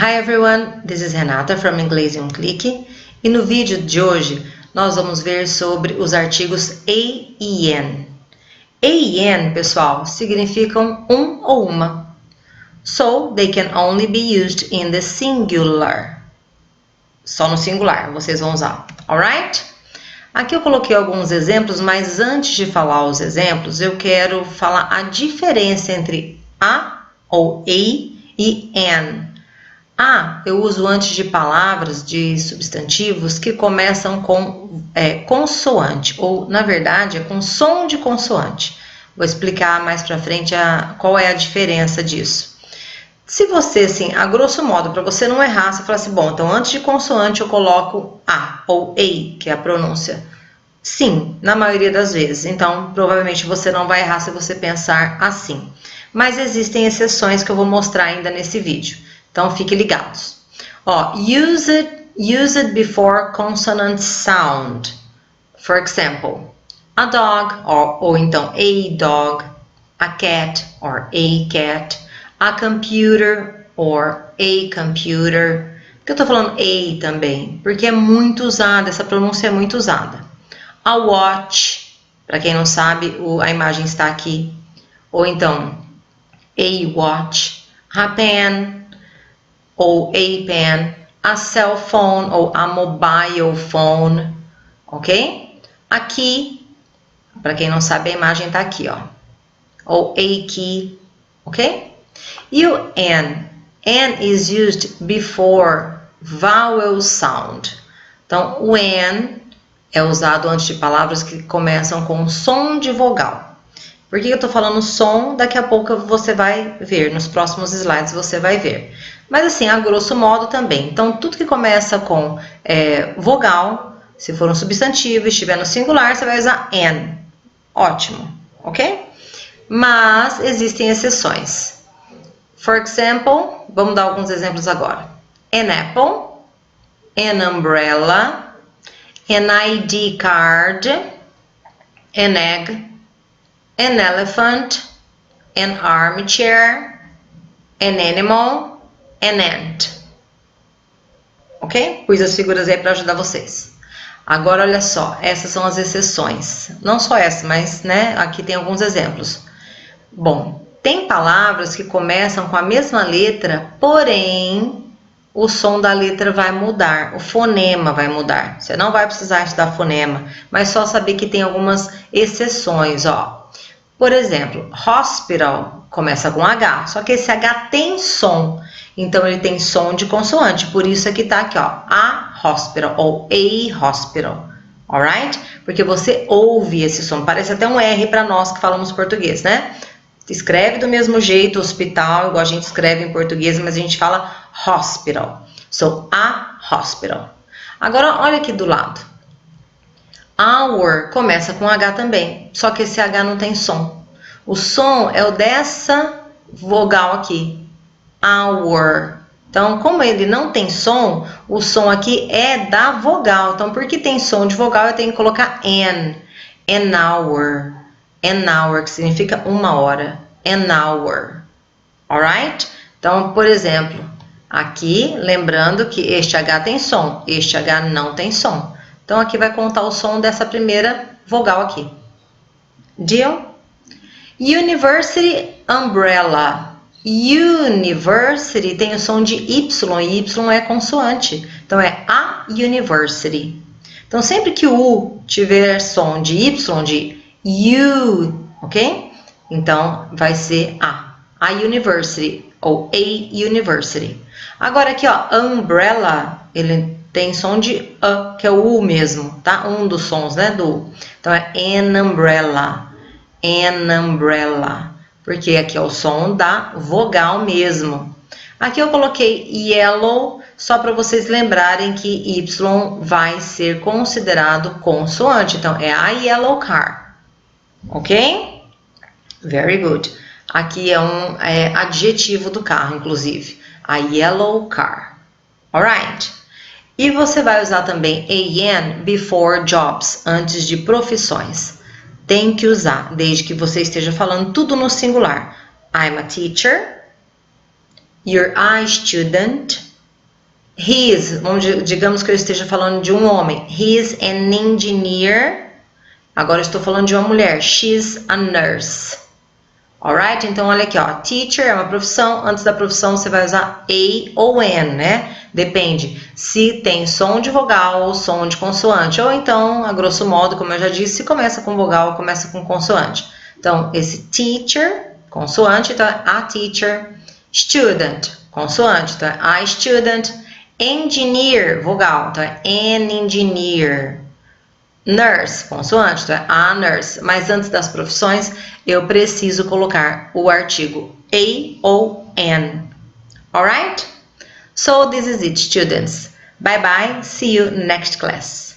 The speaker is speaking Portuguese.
Hi everyone, this is Renata from Inglês em um Clique e no vídeo de hoje nós vamos ver sobre os artigos a e an. A e an, pessoal, significam um ou uma. So, they can only be used in the singular. Só no singular vocês vão usar, alright? Aqui eu coloquei alguns exemplos, mas antes de falar os exemplos, eu quero falar a diferença entre a ou a e an. A eu uso antes de palavras, de substantivos que começam com consoante, ou na verdade é com som de consoante. Vou explicar mais pra frente qual é a diferença disso. Se você, assim, a grosso modo, para você não errar, você fala assim, bom, então antes de consoante eu coloco a ou a, que é a pronúncia. Sim, na maioria das vezes. Então, provavelmente você não vai errar se você pensar assim. Mas existem exceções que eu vou mostrar ainda nesse vídeo. Então, fiquem ligados. Ó, use it before consonant sound. For example, a dog, ou então a dog, a cat, or a cat, a computer, or a computer. Por que eu tô falando a também? Porque é muito usada, essa pronúncia é muito usada. A watch, para quem não sabe, a imagem está aqui. Ou então, a watch, a pen, ou a pen, a cell phone ou a mobile phone, ok? Aqui, para quem não sabe, a imagem está aqui, ó. Ou a key, ok? E o an? An is used before vowel sound. Então, o an é usado antes de palavras que começam com som de vogal. Por que eu estou falando som? Daqui a pouco você vai ver, nos próximos slides você vai ver. Mas assim, a grosso modo também. Então, tudo que começa com vogal, se for um substantivo e estiver no singular, você vai usar an. Ótimo, ok? Mas existem exceções. For example, vamos dar alguns exemplos agora. An apple, an umbrella, an ID card, an egg, an elephant, an armchair, an animal, an ant. Ok? Pus as figuras aí para ajudar vocês. Agora, olha só, essas são as exceções. Não só essa, mas aqui tem alguns exemplos. Bom, tem palavras que começam com a mesma letra, porém o som da letra vai mudar, o fonema vai mudar. Você não vai precisar estudar fonema, mas só saber que tem algumas exceções, ó. Por exemplo, hospital começa com H, só que esse H tem som, então ele tem som de consoante, por isso aqui tá aqui, ó, a hospital ou a hospital, alright? Porque você ouve esse som, parece até um R para nós que falamos português, né? Escreve do mesmo jeito, hospital, igual a gente escreve em português, mas a gente fala hospital. So, a hospital. Agora, olha aqui do lado. Hour começa com H também, só que esse H não tem som. O som é o dessa vogal aqui. Hour. Então, como ele não tem som, o som aqui é da vogal. Então, porque tem som de vogal, eu tenho que colocar an. An hour. An hour, que significa uma hora. An hour. Alright? Então, por exemplo, aqui, lembrando que este H tem som, este H não tem som. Então, aqui vai contar o som dessa primeira vogal aqui. Deal? University umbrella. University tem o som de Y, e Y é consoante. Então, é a university. Então, sempre que o U tiver som de Y, de U, ok? Então, vai ser a university, ou a university. Agora aqui, ó, umbrella, ele tem som de A, que é o U mesmo, tá? Um dos sons, né, do U. Então, é an umbrella, an umbrella, porque aqui é o som da vogal mesmo. Aqui eu coloquei yellow, só para vocês lembrarem que Y vai ser considerado consoante. Então, é a yellow car. Ok? Very good. Aqui é um adjetivo do carro, inclusive. A yellow car. Alright? E você vai usar também an before jobs, antes de profissões. Tem que usar, desde que você esteja falando tudo no singular. I'm a teacher. You're a student. digamos que eu esteja falando de um homem. He is an engineer. Agora eu estou falando de uma mulher. She's a nurse. Alright? Então, olha aqui, ó. Teacher é uma profissão. Antes da profissão, você vai usar a ou an, né? Depende se tem som de vogal ou som de consoante. Ou então, a grosso modo, como eu já disse, se começa com vogal ou começa com consoante. Então, esse teacher, consoante, então é a teacher. Student, consoante, então é a student. Engineer, vogal, então é an engineer. Nurse, consoante, então é a nurse. Mas antes das profissões, eu preciso colocar o artigo a ou an. Alright? So this is it, students. Bye bye. See you next class.